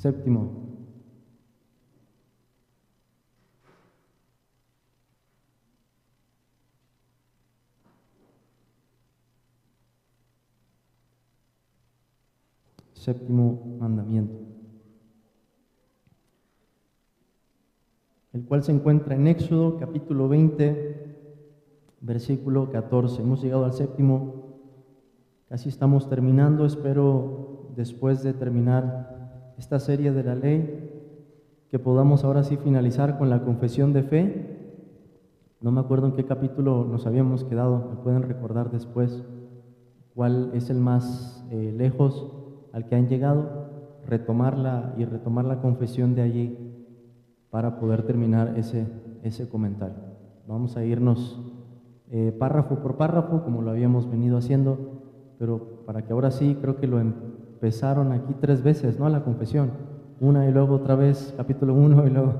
Séptimo. Séptimo mandamiento, el cual se encuentra en Éxodo capítulo 20, versículo 14. Hemos llegado al séptimo, casi estamos terminando. Espero, después de terminar esta serie de la ley, que podamos ahora sí finalizar con la confesión de fe. No me acuerdo en qué capítulo nos habíamos quedado, me pueden recordar después cuál es el más lejos al que han llegado, retomarla y retomar la confesión de allí para poder terminar ese comentario. Vamos a irnos párrafo por párrafo, como lo habíamos venido haciendo, pero para que ahora sí, creo que lo empezaron aquí 3 veces, ¿no? La confesión, una y luego otra vez, capítulo 1 y luego,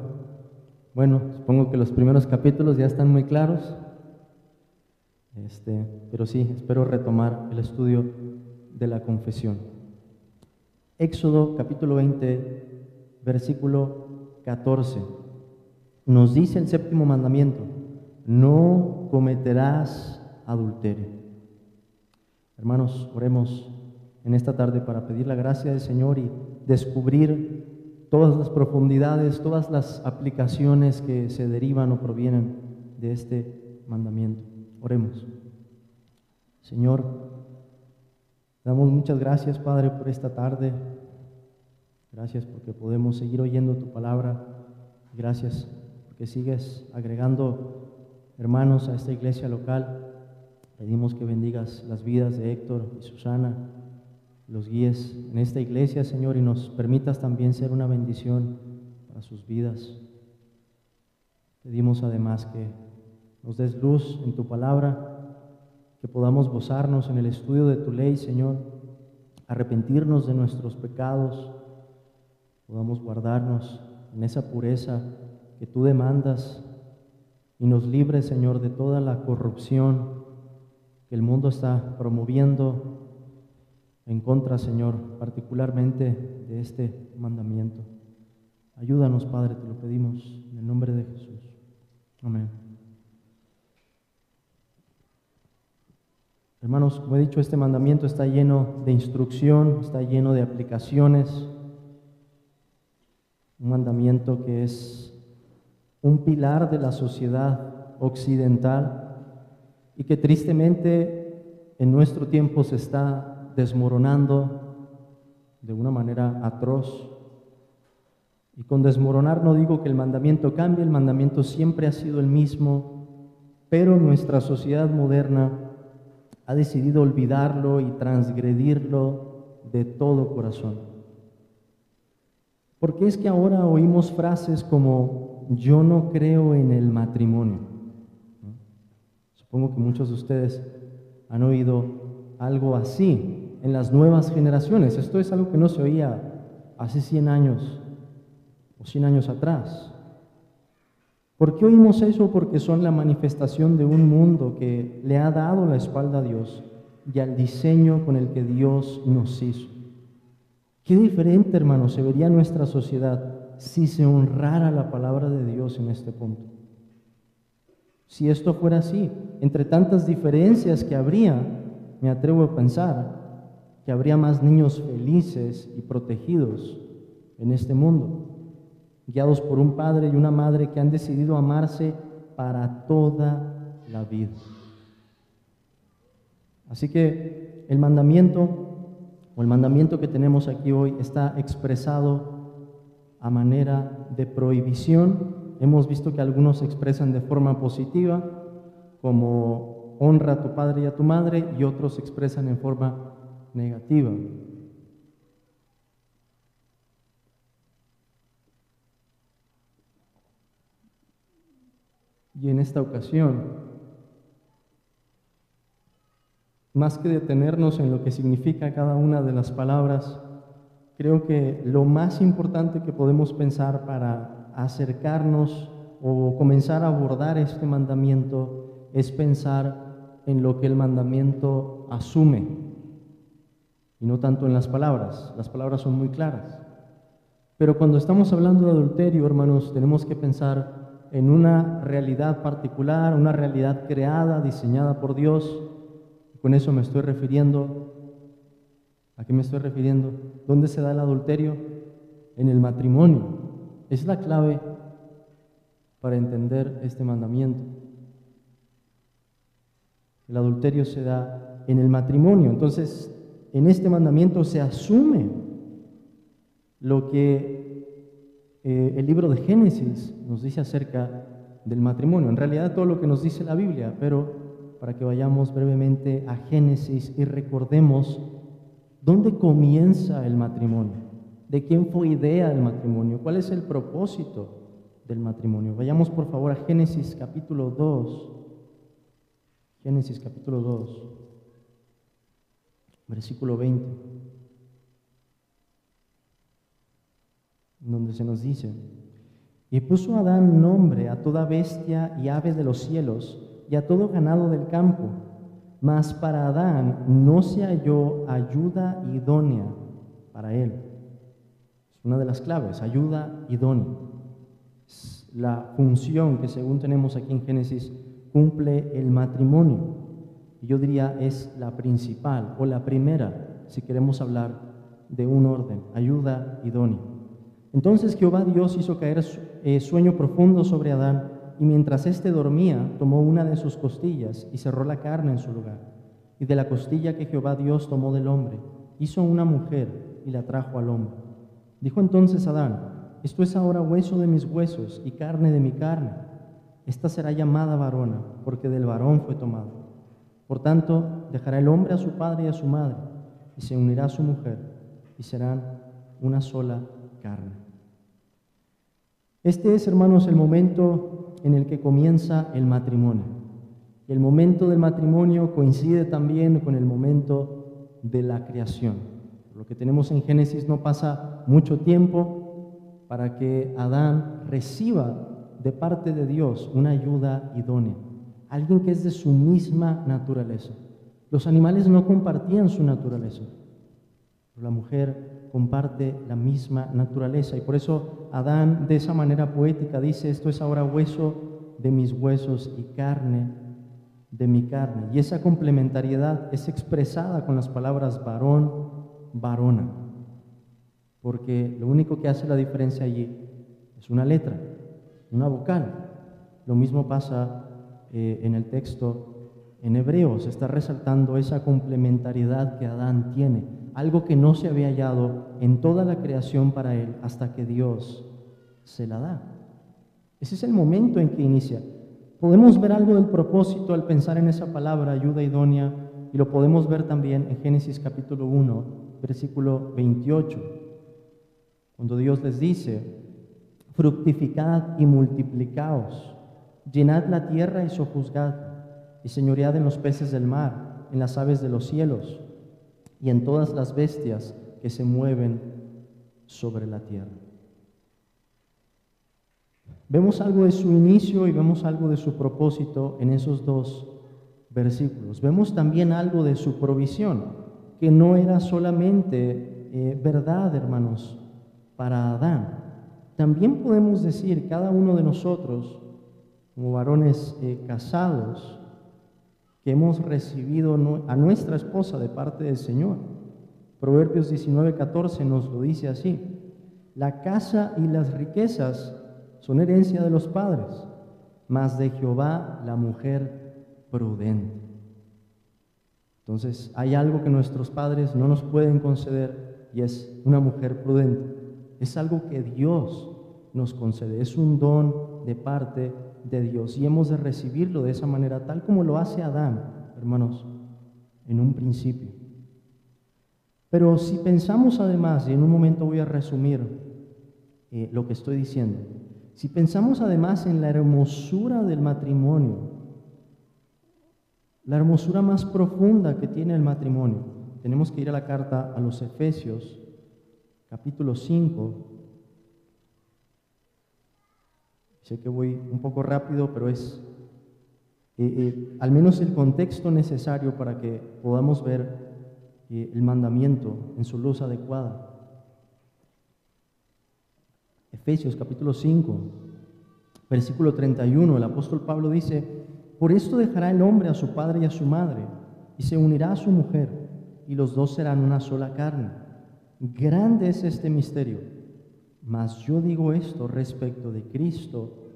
bueno, supongo que los primeros capítulos ya están muy claros, pero sí, espero retomar el estudio de la confesión. Éxodo capítulo 20, versículo 14, nos dice el séptimo mandamiento: no cometerás adulterio. Hermanos, oremos en esta tarde para pedir la gracia del Señor y descubrir todas las profundidades, todas las aplicaciones que se derivan o provienen de este mandamiento. Oremos. Señor, damos muchas gracias, Padre, por esta tarde. Gracias porque podemos seguir oyendo tu palabra. Gracias porque sigues agregando hermanos a esta iglesia local. Pedimos que bendigas las vidas de Héctor y Susana, los guíes en esta iglesia, Señor, y nos permitas también ser una bendición para sus vidas. Pedimos además que nos des luz en tu palabra, que podamos gozarnos en el estudio de tu ley, Señor, arrepentirnos de nuestros pecados, podamos guardarnos en esa pureza que tú demandas y nos libres, Señor, de toda la corrupción que el mundo está promoviendo en contra, Señor, particularmente de este mandamiento. Ayúdanos, Padre, te lo pedimos en el nombre de Jesús. Amén. Hermanos, como he dicho, este mandamiento está lleno de instrucción, está lleno de aplicaciones. Un mandamiento que es un pilar de la sociedad occidental y que tristemente en nuestro tiempo se está desmoronando de una manera atroz. Y con desmoronar no digo que el mandamiento cambie, el mandamiento siempre ha sido el mismo, pero nuestra sociedad moderna ha decidido olvidarlo y transgredirlo de todo corazón. Porque es que ahora oímos frases como: yo no creo en el matrimonio. Supongo que muchos de ustedes han oído algo así en las nuevas generaciones. Esto es algo que no se oía hace 100 años o 100 años atrás. ¿Por qué oímos eso? Porque son la manifestación de un mundo que le ha dado la espalda a Dios y al diseño con el que Dios nos hizo. Qué diferente, hermanos, se vería nuestra sociedad si se honrara la palabra de Dios en este punto. Si esto fuera así, entre tantas diferencias que habría, me atrevo a pensar que habría más niños felices y protegidos en este mundo, guiados por un padre y una madre que han decidido amarse para toda la vida. Así que el mandamiento que tenemos aquí hoy está expresado a manera de prohibición. Hemos visto que algunos se expresan de forma positiva, como honra a tu padre y a tu madre, y otros se expresan en forma negativa. Y en esta ocasión, más que detenernos en lo que significa cada una de las palabras, creo que lo más importante que podemos pensar para acercarnos o comenzar a abordar este mandamiento es pensar en lo que el mandamiento asume y no tanto en las palabras. Las palabras son muy claras, Pero cuando estamos hablando de adulterio, hermanos, tenemos que pensar en una realidad particular, una realidad creada, diseñada por Dios. Con eso me estoy refiriendo. ¿A qué me estoy refiriendo? ¿Dónde se da el adulterio? En el matrimonio. Es la clave para entender este mandamiento. El adulterio se da en el matrimonio. Entonces, en este mandamiento se asume lo que el libro de Génesis nos dice acerca del matrimonio. En realidad todo lo que nos dice la Biblia, pero para que vayamos brevemente a Génesis y recordemos dónde comienza el matrimonio, de quién fue idea el matrimonio, cuál es el propósito del matrimonio. Vayamos por favor a Génesis capítulo 2. Génesis capítulo 2, versículo 20, donde se nos dice: y puso Adán nombre a toda bestia y ave de los cielos y a todo ganado del campo, mas para Adán no se halló ayuda idónea para él. Es una de las claves, ayuda idónea. Es la función que, según tenemos aquí en Génesis, cumple el matrimonio. Y yo diría es la principal o la primera, si queremos hablar de un orden, ayuda idónea. Entonces Jehová Dios hizo caer sueño profundo sobre Adán, y mientras éste dormía, tomó una de sus costillas y cerró la carne en su lugar. Y de la costilla que Jehová Dios tomó del hombre, hizo una mujer y la trajo al hombre. Dijo entonces Adán: esto es ahora hueso de mis huesos y carne de mi carne. Esta será llamada varona, porque del varón fue tomada. Por tanto, dejará el hombre a su padre y a su madre, y se unirá a su mujer, y serán una sola carne. Este es, hermanos, el momento en el que comienza el matrimonio. Y el momento del matrimonio coincide también con el momento de la creación. Lo que tenemos en Génesis no pasa mucho tiempo para que Adán reciba de parte de Dios una ayuda idónea, alguien que es de su misma naturaleza. Los animales no compartían su naturaleza, pero la mujer comparte la misma naturaleza, y por eso Adán de esa manera poética dice: esto es ahora hueso de mis huesos y carne de mi carne. Y esa complementariedad es expresada con las palabras varón, varona, porque lo único que hace la diferencia allí es una letra, una vocal. Lo mismo pasa en el texto en Hebreos. Está resaltando esa complementariedad que Adán tiene, algo que no se había hallado en toda la creación para él hasta que Dios se la da. Ese es el momento en que inicia. Podemos ver algo del propósito al pensar en esa palabra, ayuda idónea, y lo podemos ver también en Génesis capítulo 1, versículo 28, cuando Dios les dice: fructificad y multiplicaos, llenad la tierra y sojuzgad, y señoread en los peces del mar, en las aves de los cielos, y en todas las bestias que se mueven sobre la tierra. Vemos algo de su inicio y vemos algo de su propósito en esos dos versículos. Vemos también algo de su provisión, que no era solamente verdad, hermanos, para Adán. También podemos decir, cada uno de nosotros, como varones casados, que hemos recibido a nuestra esposa de parte del Señor. Proverbios 19:14 nos lo dice así: la casa y las riquezas son herencia de los padres, mas de Jehová la mujer prudente. Entonces, hay algo que nuestros padres no nos pueden conceder, y es una mujer prudente. Es algo que Dios nos concede, es un don de parte de Dios, y hemos de recibirlo de esa manera, tal como lo hace Adán, hermanos, en un principio. Pero si pensamos además, y en un momento voy a resumir lo que estoy diciendo, si pensamos además en la hermosura del matrimonio, la hermosura más profunda que tiene el matrimonio, tenemos que ir a la carta a los Efesios, capítulo 5. Sé que voy un poco rápido, pero es al menos el contexto necesario para que podamos ver el mandamiento en su luz adecuada. Efesios capítulo 5, versículo 31, el apóstol Pablo dice: por esto dejará el hombre a su padre y a su madre, y se unirá a su mujer, y los dos serán una sola carne. Grande es este misterio, mas yo digo esto respecto de Cristo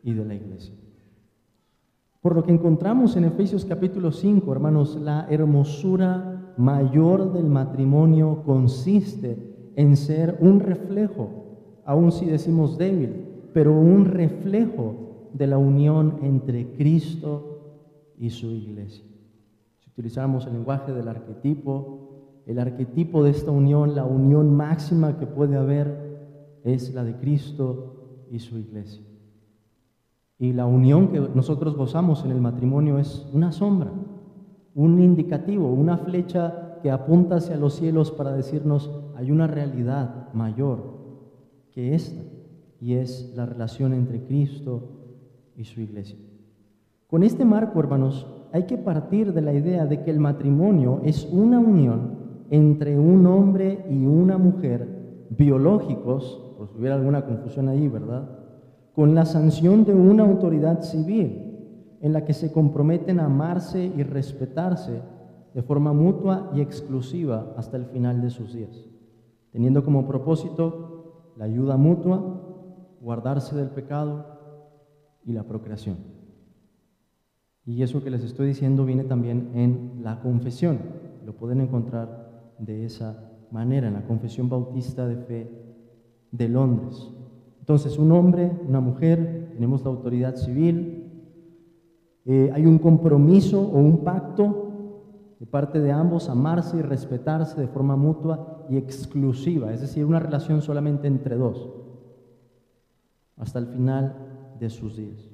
y de la iglesia. Por lo que encontramos en Efesios capítulo 5, hermanos, la hermosura mayor del matrimonio consiste en ser un reflejo, aun si decimos débil, pero un reflejo de la unión entre Cristo y su iglesia. Si utilizáramos el lenguaje del arquetipo, el arquetipo de esta unión, la unión máxima que puede haber, es la de Cristo y su iglesia. Y la unión que nosotros gozamos en el matrimonio es una sombra, un indicativo, una flecha que apunta hacia los cielos para decirnos: hay una realidad mayor que esta, y es la relación entre Cristo y su iglesia. Con este marco, hermanos, hay que partir de la idea de que el matrimonio es una unión entre un hombre y una mujer biológicos, por si hubiera alguna confusión ahí, ¿verdad?, con la sanción de una autoridad civil en la que se comprometen a amarse y respetarse de forma mutua y exclusiva hasta el final de sus días, teniendo como propósito la ayuda mutua, guardarse del pecado y la procreación. Y eso que les estoy diciendo viene también en la confesión. Lo pueden encontrar de esa manera en la Confesión Bautista de Fe de Londres. Entonces, un hombre, una mujer, tenemos la autoridad civil, hay un compromiso o un pacto de parte de ambos, amarse y respetarse de forma mutua y exclusiva, es decir, una relación solamente entre dos, hasta el final de sus días,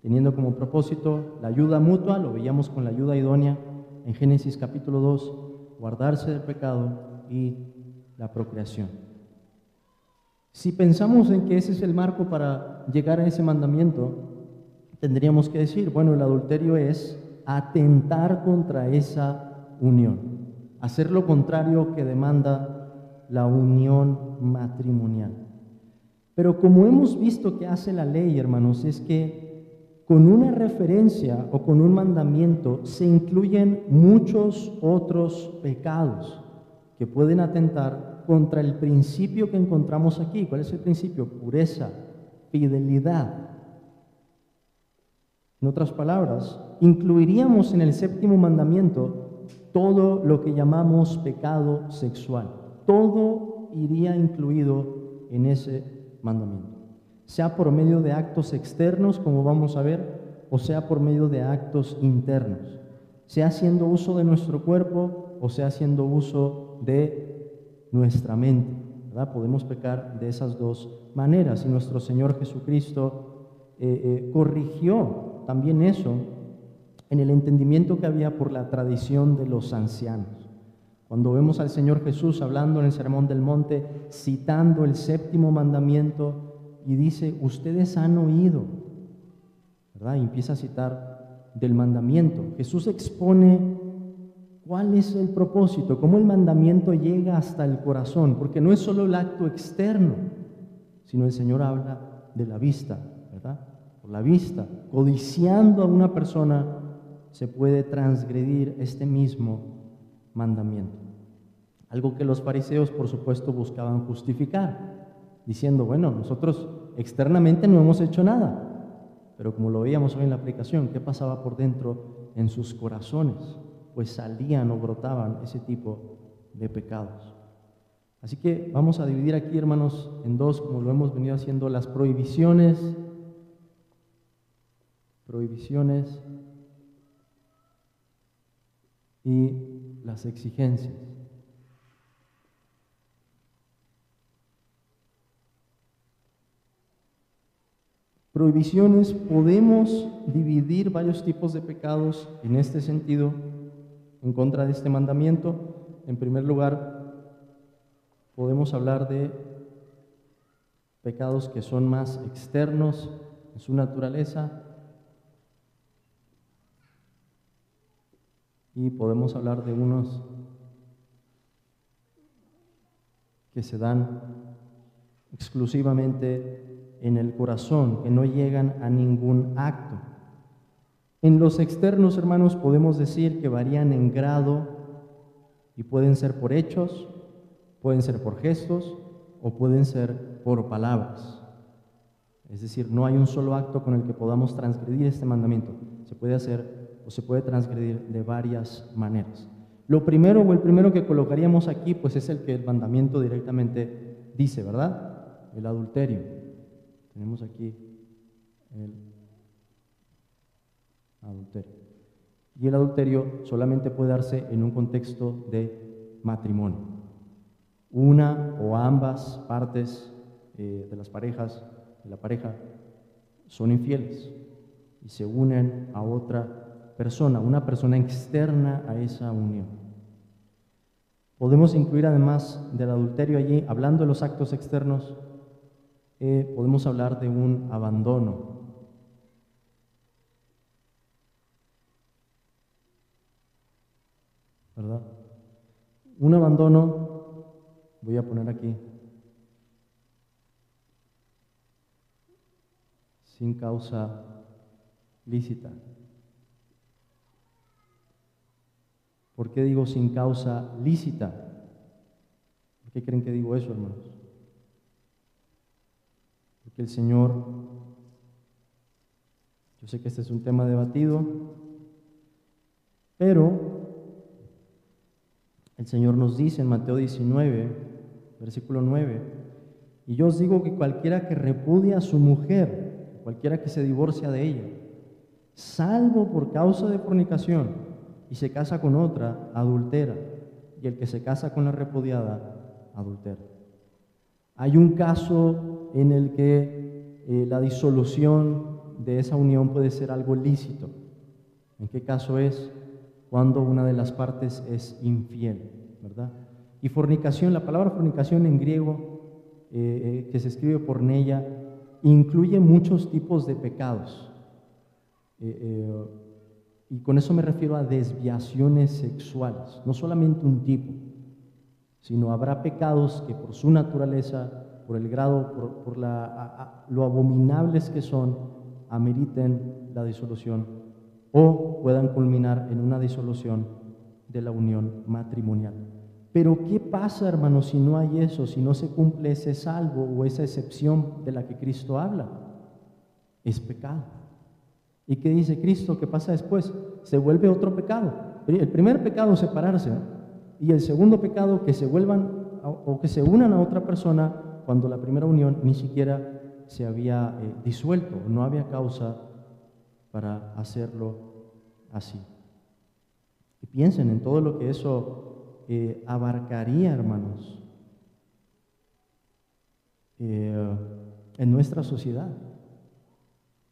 teniendo como propósito la ayuda mutua. Lo veíamos con la ayuda idónea en Génesis capítulo 2, guardarse del pecado y la procreación. Si pensamos en que ese es el marco para llegar a ese mandamiento, tendríamos que decir, bueno, el adulterio es atentar contra esa unión, hacer lo contrario que demanda la unión matrimonial. Pero como hemos visto que hace la ley, hermanos, es que con una referencia o con un mandamiento se incluyen muchos otros pecados que pueden atentar contra el principio que encontramos aquí. ¿Cuál es el principio? Pureza, fidelidad. En otras palabras, incluiríamos en el séptimo mandamiento todo lo que llamamos pecado sexual. Todo iría incluido en ese mandamiento, sea por medio de actos externos, como vamos a ver, o sea por medio de actos internos, sea haciendo uso de nuestro cuerpo o sea haciendo uso de nuestra mente, ¿verdad? Podemos pecar de esas dos maneras, y nuestro Señor Jesucristo corrigió también eso en el entendimiento que había por la tradición de los ancianos. Cuando vemos al Señor Jesús hablando en el Sermón del Monte, citando el séptimo mandamiento, y dice: ustedes han oído, ¿verdad? Y empieza a citar del mandamiento. Jesús expone cuál es el propósito, cómo el mandamiento llega hasta el corazón, porque no es solo el acto externo, sino el Señor habla de la vista, ¿verdad? Por la vista, codiciando a una persona, se puede transgredir este mismo mandamiento. Algo que los fariseos, por supuesto, buscaban justificar, diciendo: bueno, nosotros externamente no hemos hecho nada, pero como lo veíamos hoy en la aplicación, ¿qué pasaba por dentro en sus corazones? Pues salían o brotaban ese tipo de pecados. Así que vamos a dividir aquí, hermanos, en dos, como lo hemos venido haciendo: las prohibiciones y las exigencias. Prohibiciones, podemos dividir varios tipos de pecados en este sentido, en contra de este mandamiento. En primer lugar, podemos hablar de pecados que son más externos en su naturaleza, y podemos hablar de unos que se dan exclusivamente en el corazón, que no llegan a ningún acto. En los externos, hermanos, podemos decir que varían en grado y pueden ser por hechos, pueden ser por gestos o pueden ser por palabras. Es decir, no hay un solo acto con el que podamos transgredir este mandamiento. Se puede hacer o se puede transgredir de varias maneras. Lo primero o el primero que colocaríamos aquí, pues es el que el mandamiento directamente dice, ¿verdad? El adulterio. Tenemos aquí el adulterio. Y el adulterio solamente puede darse en un contexto de matrimonio. Una o ambas partes de las parejas, de la pareja, son infieles y se unen a otra persona, una persona externa a esa unión. Podemos incluir además del adulterio allí, hablando de los actos externos, podemos hablar de un abandono. ¿Verdad? Un abandono, voy a poner aquí, sin causa lícita. ¿Por qué digo sin causa lícita? ¿Por qué creen que digo eso, hermanos? Porque el Señor, yo sé que este es un tema debatido, pero el Señor nos dice en Mateo 19, versículo 9, y yo os digo que cualquiera que repudia a su mujer, cualquiera que se divorcia de ella, salvo por causa de fornicación, y se casa con otra, adultera, y el que se casa con la repudiada, adultera. Hay un caso en el que la disolución de esa unión puede ser algo lícito. ¿En qué caso es? Cuando una de las partes es infiel, ¿verdad? Y fornicación, la palabra fornicación en griego, que se escribe porneia, incluye muchos tipos de pecados. Y con eso me refiero a desviaciones sexuales, no solamente un tipo, sino habrá pecados que por su naturaleza, por el grado, por lo abominables que son, ameriten la disolución o puedan culminar en una disolución de la unión matrimonial. Pero ¿qué pasa, hermanos, si no hay eso, si no se cumple ese salvo o esa excepción de la que Cristo habla? Es pecado. ¿Y qué dice Cristo? ¿Qué pasa después? Se vuelve otro pecado. El primer pecado, separarse, ¿no? Y el segundo pecado, que se vuelvan o que se unan a otra persona cuando la primera unión ni siquiera se había disuelto, no había causa para hacerlo así. Y piensen en todo lo que eso abarcaría, hermanos, en nuestra sociedad.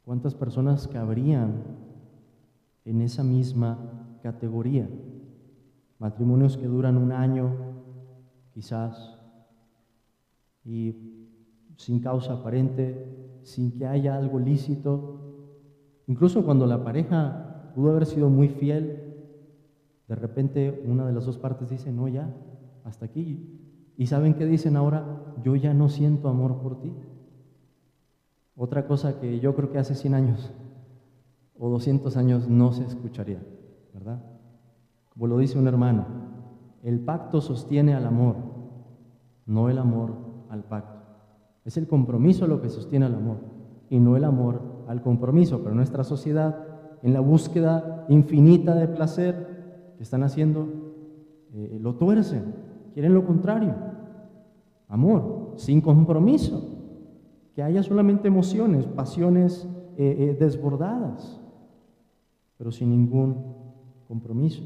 ¿Cuántas personas cabrían en esa misma categoría? Matrimonios que duran un año, quizás, y sin causa aparente, sin que haya algo lícito. Incluso cuando la pareja pudo haber sido muy fiel, de repente una de las dos partes dice, no, ya, hasta aquí. ¿Y saben qué dicen ahora? Yo ya no siento amor por ti. Otra cosa que yo creo que hace 100 años o 200 años no se escucharía, ¿verdad? Como lo dice un hermano, el pacto sostiene al amor, no el amor al pacto. Es el compromiso lo que sostiene al amor y no el amor al compromiso. Pero nuestra sociedad, en la búsqueda infinita de placer que están haciendo, lo tuercen, quieren lo contrario. Amor, sin compromiso. Que haya solamente emociones, pasiones desbordadas, pero sin ningún compromiso.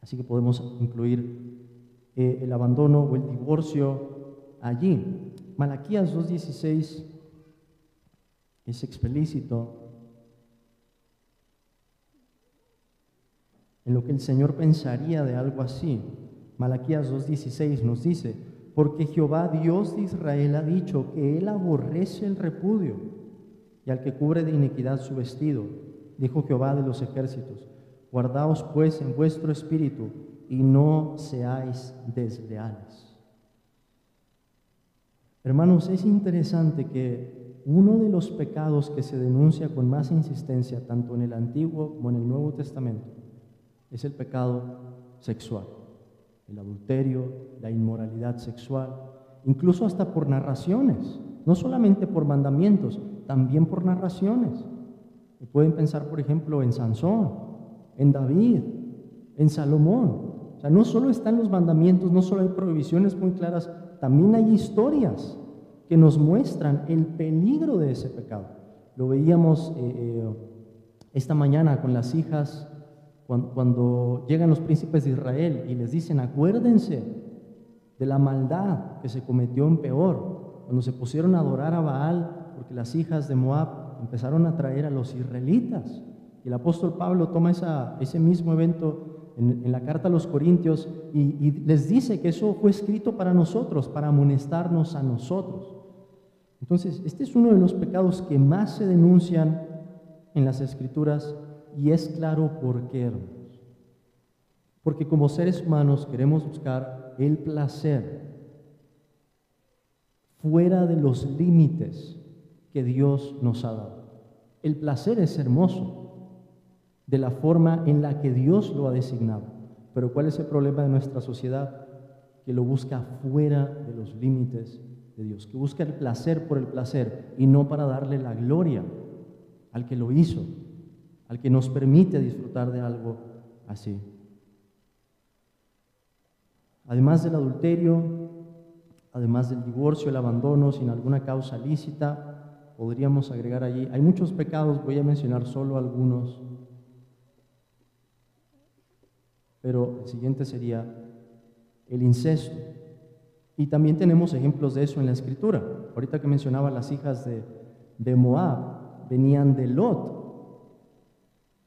Así que podemos incluir el abandono o el divorcio allí. Malaquías 2:16 es explícito en lo que el Señor pensaría de algo así. Malaquías 2:16 nos dice, porque Jehová Dios de Israel ha dicho que Él aborrece el repudio y al que cubre de iniquidad su vestido. Dijo Jehová de los ejércitos, guardaos pues en vuestro espíritu y no seáis desleales. Hermanos, es interesante que uno de los pecados que se denuncia con más insistencia, tanto en el Antiguo como en el Nuevo Testamento, es el pecado sexual, el adulterio, la inmoralidad sexual, incluso hasta por narraciones, no solamente por mandamientos, también por narraciones. Y pueden pensar, por ejemplo, en Sansón, en David, en Salomón. O sea, no solo están los mandamientos, no solo hay prohibiciones muy claras, también hay historias que nos muestran el peligro de ese pecado. Lo veíamos esta mañana con las hijas, cuando llegan los príncipes de Israel y les dicen, acuérdense de la maldad que se cometió en Peor, cuando se pusieron a adorar a Baal, porque las hijas de Moab empezaron a traer a los israelitas. Y el apóstol Pablo toma ese mismo evento en la carta a los Corintios y les dice que eso fue escrito para nosotros, para amonestarnos a nosotros. Entonces, este es uno de los pecados que más se denuncian en las Escrituras, y es claro por qué, hermanos. Porque como seres humanos queremos buscar el placer fuera de los límites que Dios nos ha dado. El placer es hermoso de la forma en la que Dios lo ha designado. Pero ¿cuál es el problema de nuestra sociedad? Que lo busca fuera de los límites de Dios, que busca el placer por el placer y no para darle la gloria al que lo hizo, al que nos permite disfrutar de algo así. Además del adulterio, además del divorcio, el abandono sin alguna causa lícita, podríamos agregar allí, hay muchos pecados, voy a mencionar solo algunos, pero el siguiente sería el incesto. Y también tenemos ejemplos de eso en la Escritura. Ahorita que mencionaba las hijas de Moab, venían de Lot.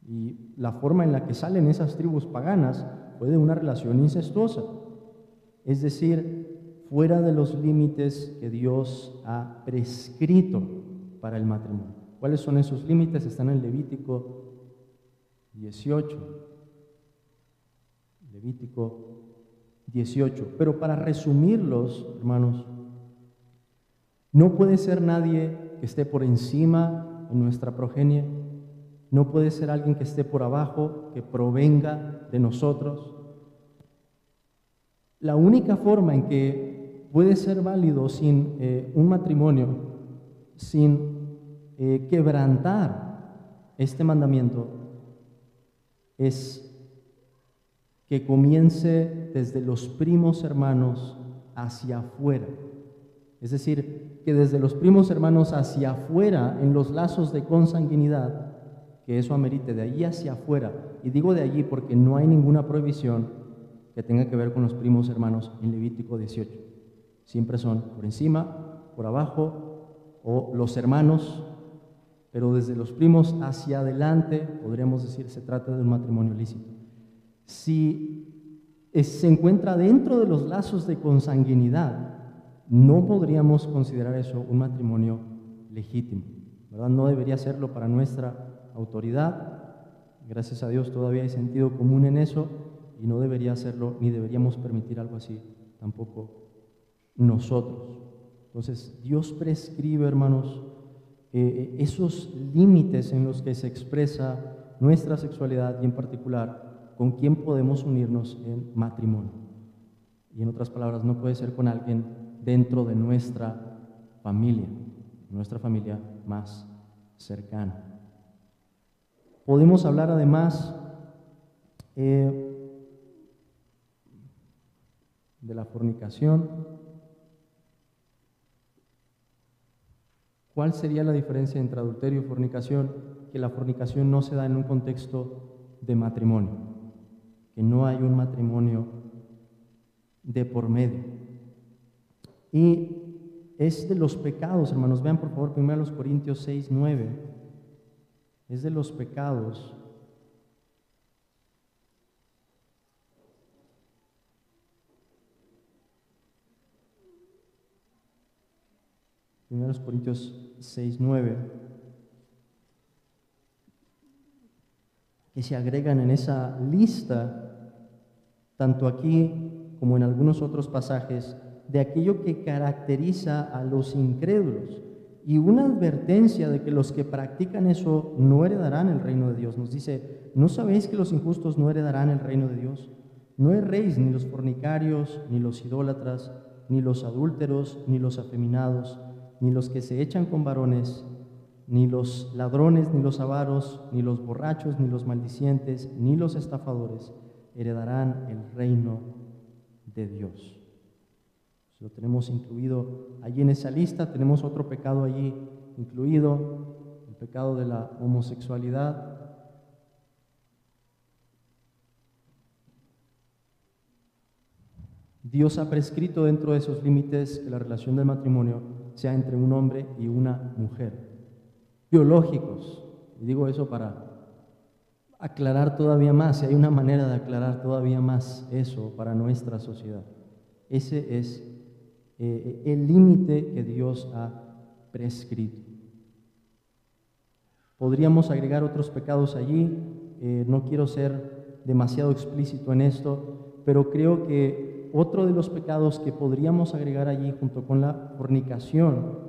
Y la forma en la que salen esas tribus paganas fue de una relación incestuosa. Es decir, fuera de los límites que Dios ha prescrito para el matrimonio. ¿Cuáles son esos límites? Están en Levítico 18. Levítico 18. Pero para resumirlos, hermanos, no puede ser nadie que esté por encima en nuestra progenie, no puede ser alguien que esté por abajo, que provenga de nosotros. La única forma en que puede ser válido sin un matrimonio, sin quebrantar este mandamiento, es que comience desde los primos hermanos hacia afuera. Es decir, que desde los primos hermanos hacia afuera, en los lazos de consanguinidad, que eso amerite de allí hacia afuera. Y digo de allí porque no hay ninguna prohibición que tenga que ver con los primos hermanos en Levítico 18. Siempre son por encima, por abajo, o los hermanos, pero desde los primos hacia adelante, podríamos decir, se trata de un matrimonio lícito. Si se encuentra dentro de los lazos de consanguinidad, no podríamos considerar eso un matrimonio legítimo, ¿verdad? No debería serlo para nuestra autoridad. Gracias a Dios todavía hay sentido común en eso y no debería serlo, ni deberíamos permitir algo así tampoco nosotros. Entonces, Dios prescribe, hermanos, esos límites en los que se expresa nuestra sexualidad y en particular con quién podemos unirnos en matrimonio. Y en otras palabras, no puede ser con alguien dentro de nuestra familia más cercana. Podemos hablar además de la fornicación. ¿Cuál sería la diferencia entre adulterio y fornicación? Que la fornicación no se da en un contexto de matrimonio, que no hay un matrimonio de por medio. Y es de los pecados, hermanos, vean por favor 1 Corintios 6, 9, es de los pecados Corintios 6, 9, que se agregan en esa lista, tanto aquí como en algunos otros pasajes, de aquello que caracteriza a los incrédulos y una advertencia de que los que practican eso no heredarán el reino de Dios. Nos dice, ¿no sabéis que los injustos no heredarán el reino de Dios? No erréis ni los fornicarios, ni los idólatras, ni los adúlteros, ni los afeminados, ni los que se echan con varones, ni los ladrones, ni los avaros, ni los borrachos, ni los maldicientes, ni los estafadores heredarán el reino de Dios. Lo tenemos incluido allí en esa lista. Tenemos otro pecado allí incluido, el pecado de la homosexualidad. Dios ha prescrito dentro de esos límites que la relación del matrimonio sea entre un hombre y una mujer, biológicos. Y digo eso para aclarar todavía más, si hay una manera de aclarar todavía más eso para nuestra sociedad. Ese es el límite que Dios ha prescrito. Podríamos agregar otros pecados allí, no quiero ser demasiado explícito en esto, pero creo que otro de los pecados que podríamos agregar allí junto con la fornicación,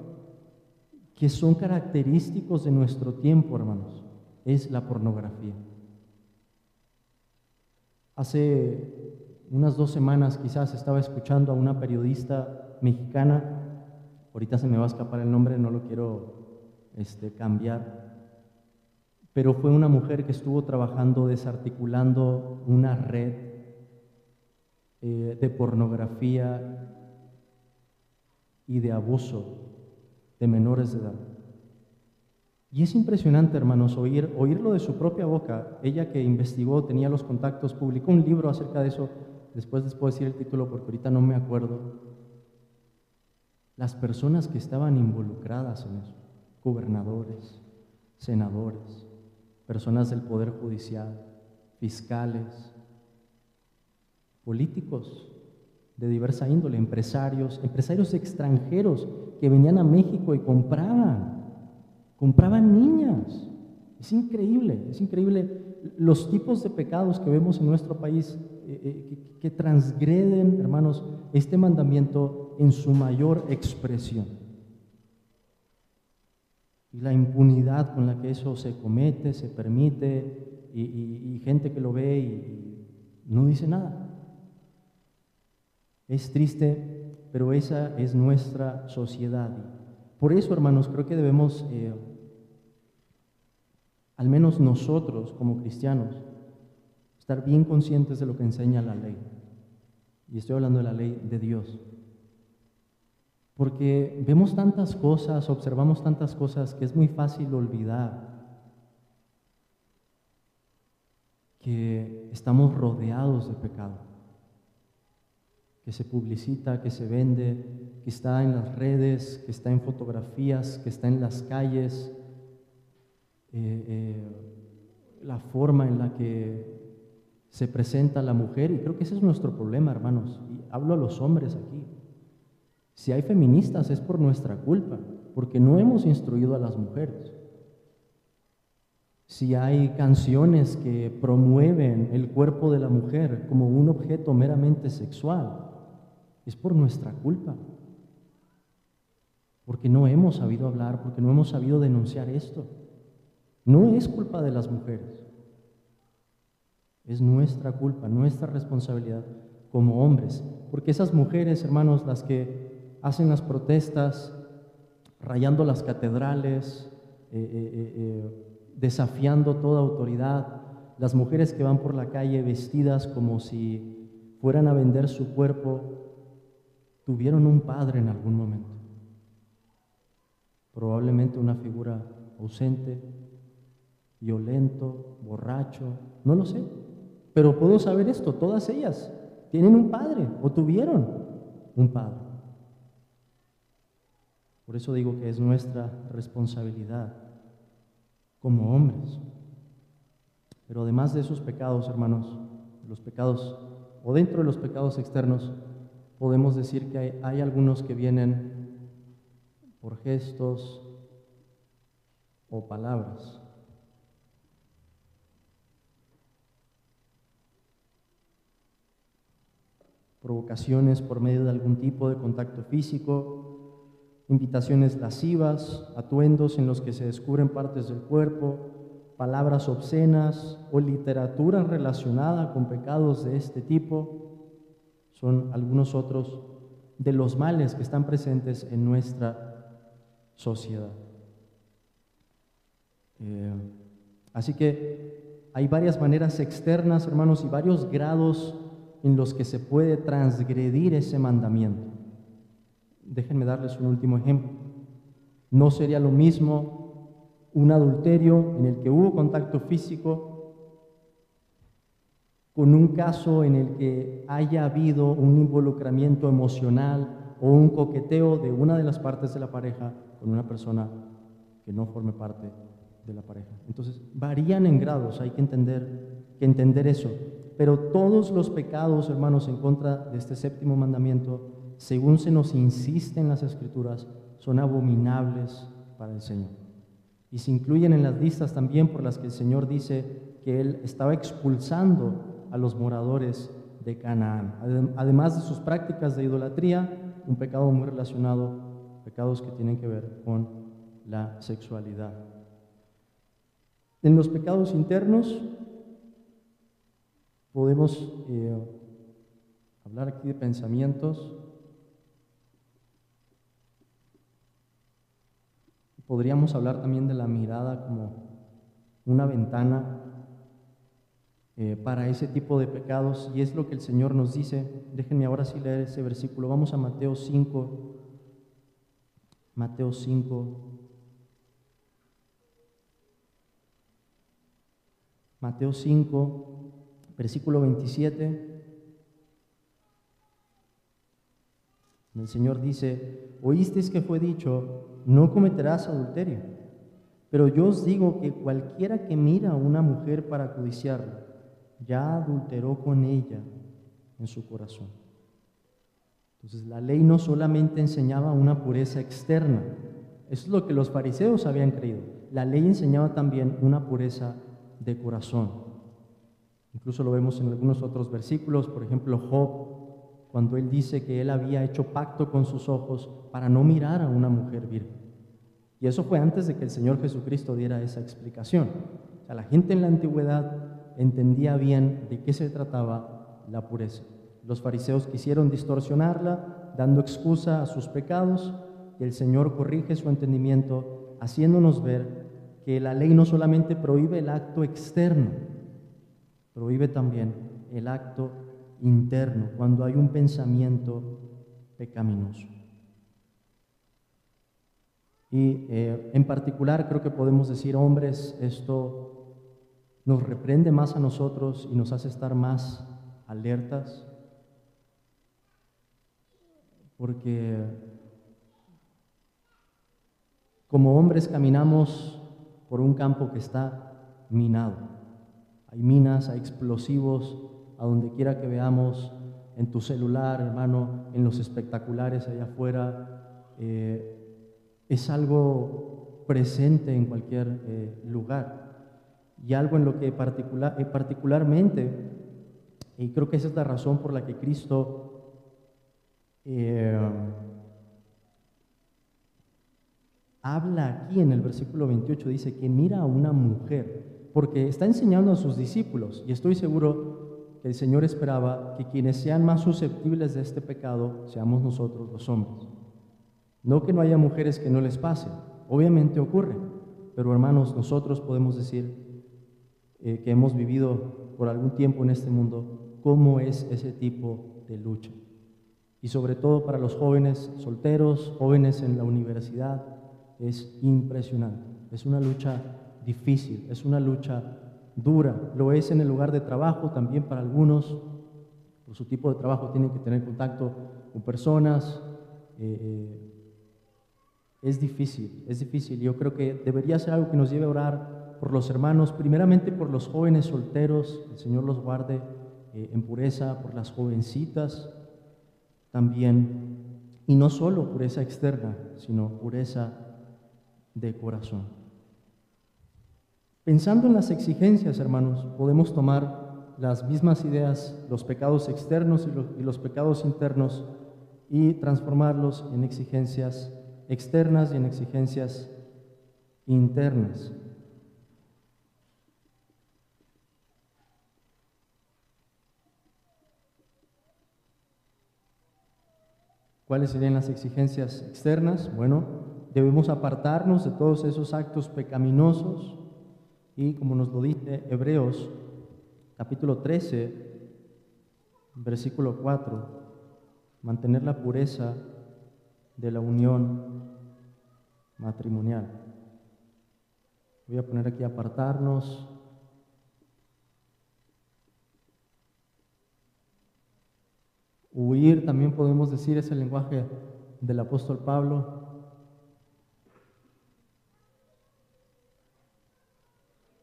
que son característicos de nuestro tiempo, hermanos, es la pornografía. Hace unas 2 semanas quizás estaba escuchando a una periodista mexicana, ahorita se me va a escapar el nombre, no lo quiero cambiar, pero fue una mujer que estuvo trabajando desarticulando una red de pornografía y de abuso de menores de edad. Y es impresionante, hermanos, oírlo de su propia boca. Ella que investigó, tenía los contactos, publicó un libro acerca de eso. Después les puedo decir el título porque ahorita no me acuerdo. Las personas que estaban involucradas en eso, gobernadores, senadores, personas del Poder Judicial, fiscales, políticos de diversa índole, empresarios extranjeros que venían a México y compraban niñas. Es increíble los tipos de pecados que vemos en nuestro país que transgreden, hermanos, este mandamiento en su mayor expresión. Y la impunidad con la que eso se comete, se permite, y gente que lo ve y no dice nada. Es triste, pero esa es nuestra sociedad. Por eso, hermanos, creo que debemos, al menos nosotros como cristianos, estar bien conscientes de lo que enseña la ley. Y estoy hablando de la ley de Dios. Porque vemos tantas cosas, observamos tantas cosas que es muy fácil olvidar que estamos rodeados de pecado, que se publicita, que se vende, que está en las redes, que está en fotografías, que está en las calles, la forma en la que se presenta la mujer, y creo que ese es nuestro problema, hermanos, y hablo a los hombres aquí. Si hay feministas es por nuestra culpa, porque no hemos instruido a las mujeres. Si hay canciones que promueven el cuerpo de la mujer como un objeto meramente sexual, es por nuestra culpa, porque no hemos sabido hablar, porque no hemos sabido denunciar esto. No es culpa de las mujeres, es nuestra culpa, nuestra responsabilidad como hombres, porque esas mujeres, hermanos, las que hacen las protestas, rayando las catedrales, desafiando toda autoridad, las mujeres que van por la calle vestidas como si fueran a vender su cuerpo, tuvieron un padre en algún momento, probablemente una figura ausente, violento, borracho, no lo sé, pero puedo saber esto, todas ellas tienen un padre o tuvieron un padre. Por eso digo que es nuestra responsabilidad como hombres. Pero además de esos pecados, hermanos, los pecados, o dentro de los pecados externos, podemos decir que hay algunos que vienen por gestos o palabras. provocaciones por medio de algún tipo de contacto físico, invitaciones lascivas, atuendos en los que se descubren partes del cuerpo, palabras obscenas o literatura relacionada con pecados de este tipo, son algunos otros de los males que están presentes en nuestra sociedad. Así que hay varias maneras externas, hermanos, y varios grados en los que se puede transgredir ese mandamiento. Déjenme darles un último ejemplo. No sería lo mismo un adulterio en el que hubo contacto físico con un caso en el que haya habido un involucramiento emocional o un coqueteo de una de las partes de la pareja con una persona que no forme parte de la pareja. Entonces, varían en grados, hay que entender eso. Pero todos los pecados, hermanos, en contra de este séptimo mandamiento, según se nos insiste en las Escrituras, son abominables para el Señor. Y se incluyen en las listas también por las que el Señor dice que Él estaba expulsando a los moradores de Canaán. Además de sus prácticas de idolatría, un pecado muy relacionado, pecados que tienen que ver con la sexualidad. En los pecados internos podemos hablar aquí de pensamientos. Podríamos hablar también de la mirada como una ventana para ese tipo de pecados, y es lo que el Señor nos dice. Déjenme ahora sí leer ese versículo. Vamos a Mateo 5. Mateo 5. Mateo 5, versículo 27. El Señor dice: oísteis que fue dicho, no cometerás adulterio. Pero yo os digo que cualquiera que mira a una mujer para codiciarla, ya adulteró con ella en su corazón. Entonces, la ley no solamente enseñaba una pureza externa, eso es lo que los fariseos habían creído. La ley enseñaba también una pureza de corazón. Incluso lo vemos en algunos otros versículos, por ejemplo, Job, cuando él dice que él había hecho pacto con sus ojos para no mirar a una mujer virgen. Y eso fue antes de que el Señor Jesucristo diera esa explicación. O sea, la gente en la antigüedad entendía bien de qué se trataba la pureza. Los fariseos quisieron distorsionarla, dando excusa a sus pecados, y el Señor corrige su entendimiento, haciéndonos ver que la ley no solamente prohíbe el acto externo, prohíbe también el acto interno, cuando hay un pensamiento pecaminoso. Y en particular creo que podemos decir, hombres, esto nos reprende más a nosotros y nos hace estar más alertas, porque como hombres caminamos por un campo que está minado. Hay minas, hay explosivos, a donde quiera que veamos, en tu celular, hermano, en los espectaculares allá afuera. Es algo presente en cualquier lugar. Y algo en lo que particularmente, y creo que esa es la razón por la que Cristo habla aquí en el versículo 28, dice que mira a una mujer, porque está enseñando a sus discípulos, y estoy seguro que el Señor esperaba que quienes sean más susceptibles de este pecado seamos nosotros los hombres. No que no haya mujeres que no les pase, obviamente ocurre, pero hermanos, nosotros podemos decir que hemos vivido por algún tiempo en este mundo cómo es ese tipo de lucha. Y sobre todo para los jóvenes solteros, jóvenes en la universidad, es impresionante. Es una lucha difícil, es una lucha dura. Lo es en el lugar de trabajo también para algunos. Por su tipo de trabajo tienen que tener contacto con personas. Es difícil. Yo creo que debería ser algo que nos lleve a orar por los hermanos, primeramente por los jóvenes solteros, el Señor los guarde en pureza, por las jovencitas también, y no solo pureza externa, sino pureza de corazón. Pensando en las exigencias, hermanos, podemos tomar las mismas ideas, los pecados externos y los pecados internos, y transformarlos en exigencias externas y en exigencias internas. ¿Cuáles serían las exigencias externas? Bueno, debemos apartarnos de todos esos actos pecaminosos y, como nos lo dice Hebreos, capítulo 13, versículo 4, mantener la pureza de la unión matrimonial. Voy a poner aquí apartarnos. Huir, también podemos decir, es el lenguaje del apóstol Pablo.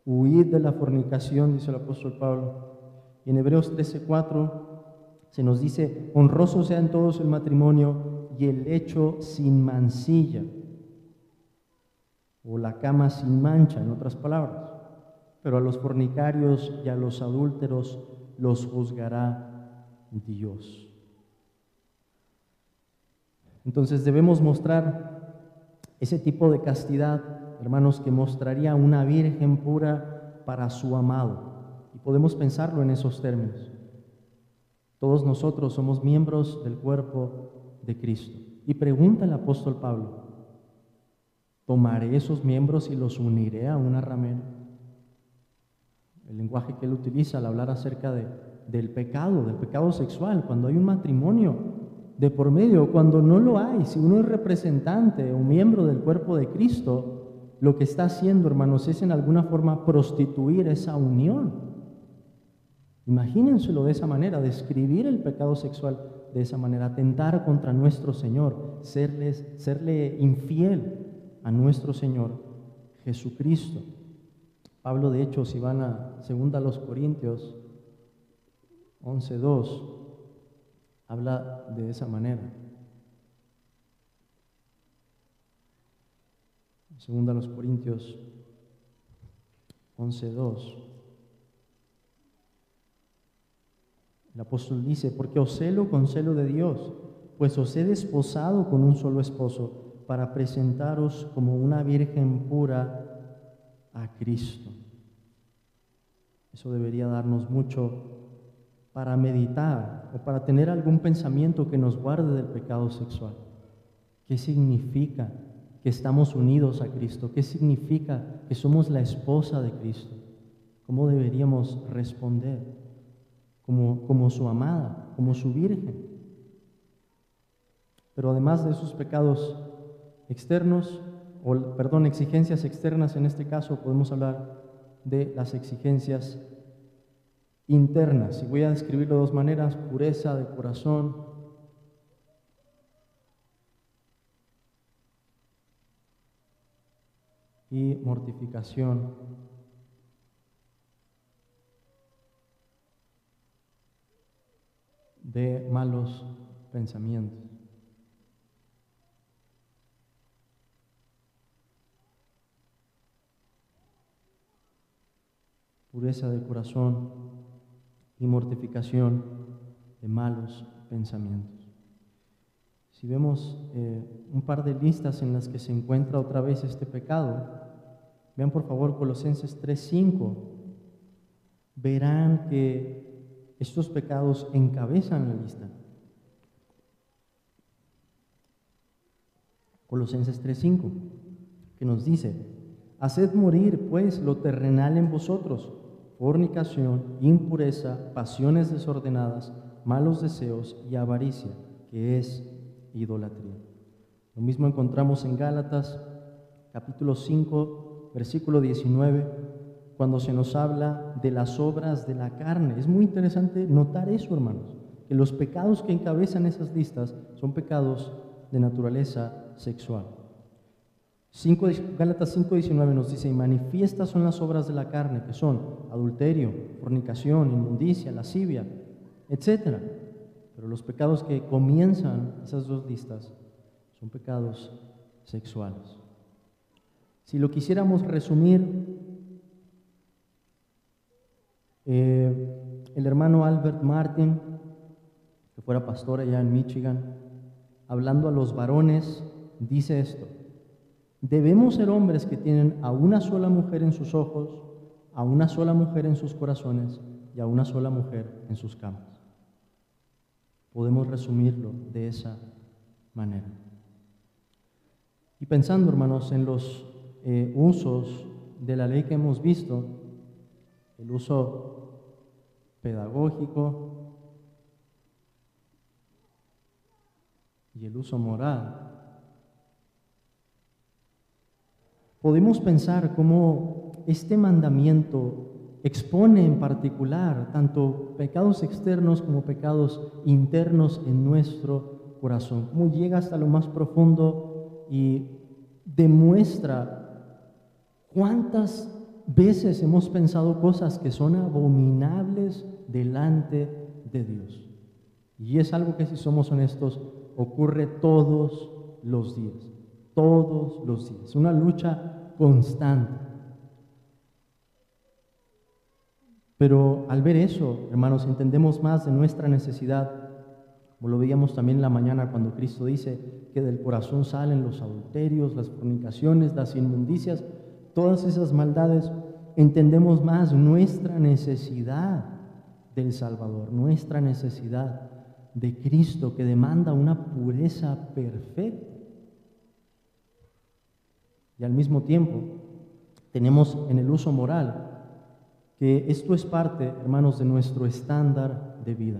Huid de la fornicación, dice el apóstol Pablo. Y en Hebreos 13:4 se nos dice: honroso sea en todos el matrimonio y el lecho sin mancilla, o la cama sin mancha, en otras palabras. Pero a los fornicarios y a los adúlteros los juzgará Dios. Entonces debemos mostrar ese tipo de castidad, hermanos, que mostraría una virgen pura para su amado. Y podemos pensarlo en esos términos. Todos nosotros somos miembros del cuerpo de Cristo. Y pregunta el apóstol Pablo: ¿tomaré esos miembros y los uniré a una ramera? El lenguaje que él utiliza al hablar acerca del pecado sexual, cuando hay un matrimonio de por medio, cuando no lo hay, si uno es representante o miembro del cuerpo de Cristo, lo que está haciendo, hermanos, es en alguna forma prostituir esa unión. Imagínenselo de esa manera, describir el pecado sexual de esa manera, atentar contra nuestro Señor, serle infiel a nuestro Señor Jesucristo. Pablo, de hecho, si van a 2 Corintios 11:2, habla de esa manera. 2 Corintios 11:2. El apóstol dice: porque os celo con celo de Dios, pues os he desposado con un solo esposo, para presentaros como una virgen pura a Cristo. Eso debería darnos mucho para meditar o para tener algún pensamiento que nos guarde del pecado sexual. ¿Qué significa que estamos unidos a Cristo? ¿Qué significa que somos la esposa de Cristo? ¿Cómo deberíamos responder? Como su amada, como su virgen. Pero además de esos pecados externos, exigencias externas en este caso, podemos hablar de las exigencias internas. Y voy a describirlo de dos maneras: pureza de corazón y mortificación de malos pensamientos. Pureza de corazón y mortificación de malos pensamientos. Si vemos un par de listas en las que se encuentra otra vez este pecado, vean por favor Colosenses 3:5. Verán que estos pecados encabezan la lista. Colosenses 3:5, que nos dice: haced morir pues lo terrenal en vosotros: fornicación, impureza, pasiones desordenadas, malos deseos y avaricia, que es idolatría. Lo mismo encontramos en Gálatas, capítulo 5, versículo 19, cuando se nos habla de las obras de la carne. Es muy interesante notar eso, hermanos, que los pecados que encabezan esas listas son pecados de naturaleza sexual. Gálatas 5:19 nos dice: y manifiestas son las obras de la carne, que son adulterio, fornicación, inmundicia, lascivia, etc. Pero los pecados que comienzan esas dos listas son pecados sexuales. Si lo quisiéramos resumir, el hermano Albert Martin, que fuera pastor allá en Michigan, hablando a los varones, dice esto: debemos ser hombres que tienen a una sola mujer en sus ojos, a una sola mujer en sus corazones y a una sola mujer en sus camas. Podemos resumirlo de esa manera. Y pensando, hermanos, en los usos de la ley que hemos visto, el uso pedagógico y el uso moral, podemos pensar cómo este mandamiento expone en particular tanto pecados externos como pecados internos en nuestro corazón, cómo llega hasta lo más profundo y demuestra cuántas veces hemos pensado cosas que son abominables delante de Dios. Y es algo que, si somos honestos, ocurre todos los días. Todos los días. Una lucha constante. Pero al ver eso, hermanos, entendemos más de nuestra necesidad, como lo veíamos también en la mañana cuando Cristo dice que del corazón salen los adulterios, las fornicaciones, las inmundicias, todas esas maldades. Entendemos más nuestra necesidad del Salvador, nuestra necesidad de Cristo, que demanda una pureza perfecta. Y al mismo tiempo tenemos en el uso moral que esto es parte, hermanos, de nuestro estándar de vida.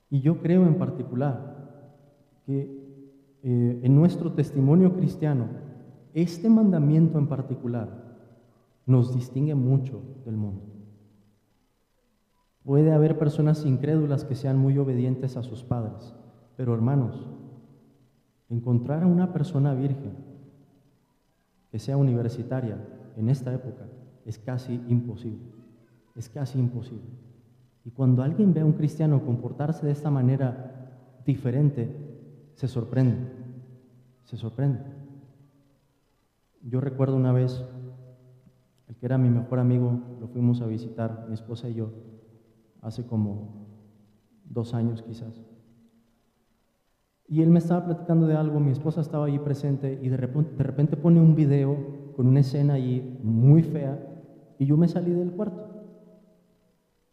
Y yo creo en particular que en nuestro testimonio cristiano, este mandamiento en particular nos distingue mucho del mundo. Puede haber personas incrédulas que sean muy obedientes a sus padres, pero hermanos, encontrar a una persona virgen que sea universitaria en esta época es casi imposible. Es casi imposible. Y cuando alguien ve a un cristiano comportarse de esta manera diferente, se sorprende. Se sorprende. Yo recuerdo una vez, el que era mi mejor amigo, lo fuimos a visitar, mi esposa y yo, hace como 2 años quizás. Y él me estaba platicando de algo, mi esposa estaba allí presente y de repente pone un video con una escena allí muy fea y yo me salí del cuarto.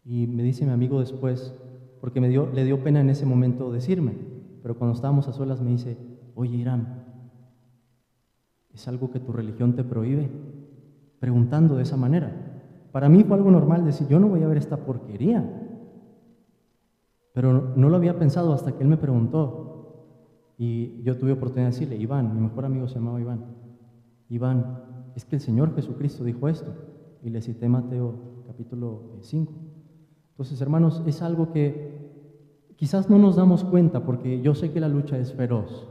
Y me dice mi amigo después, porque le dio pena en ese momento decirme, pero cuando estábamos a solas me dice: oye, Irán, ¿es algo que tu religión te prohíbe? Preguntando de esa manera. Para mí fue algo normal decir: yo no voy a ver esta porquería. Pero no lo había pensado hasta que él me preguntó. Y yo tuve oportunidad de decirle: Iván, mi mejor amigo se llamaba Iván. Iván, es que el Señor Jesucristo dijo esto. Y le cité Mateo capítulo 5. Entonces, hermanos, es algo que quizás no nos damos cuenta, porque yo sé que la lucha es feroz,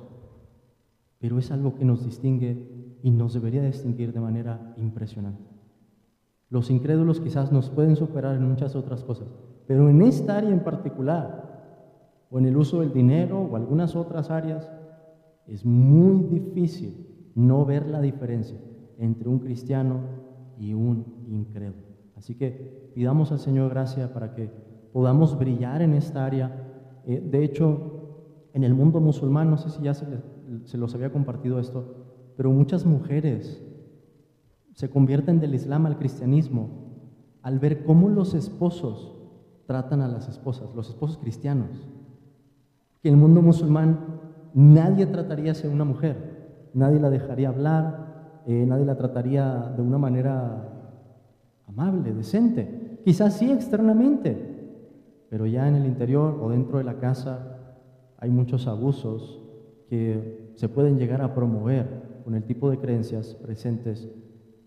pero es algo que nos distingue y nos debería distinguir de manera impresionante. Los incrédulos quizás nos pueden superar en muchas otras cosas, pero en esta área en particular, o en el uso del dinero o algunas otras áreas, es muy difícil no ver la diferencia entre un cristiano y un incrédulo. Así que pidamos al Señor gracia para que podamos brillar en esta área. De hecho, en el mundo musulmán, no sé si ya se los había compartido esto, pero muchas mujeres se convierten del Islam al cristianismo al ver cómo los esposos tratan a las esposas, los esposos cristianos. Que en el mundo musulmán nadie trataría así a una mujer, nadie la dejaría hablar, nadie la trataría de una manera amable, decente. Quizás sí externamente, pero ya en el interior o dentro de la casa hay muchos abusos que se pueden llegar a promover con el tipo de creencias presentes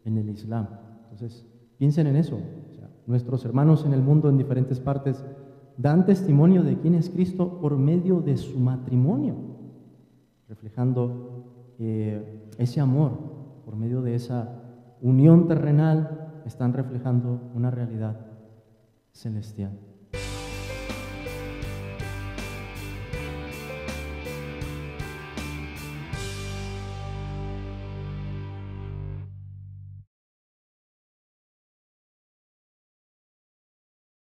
en el Islam. Entonces, piensen en eso. O sea, nuestros hermanos en el mundo, en diferentes partes, dan testimonio de quién es Cristo por medio de su matrimonio, reflejando ese amor, por medio de esa unión terrenal, están reflejando una realidad celestial.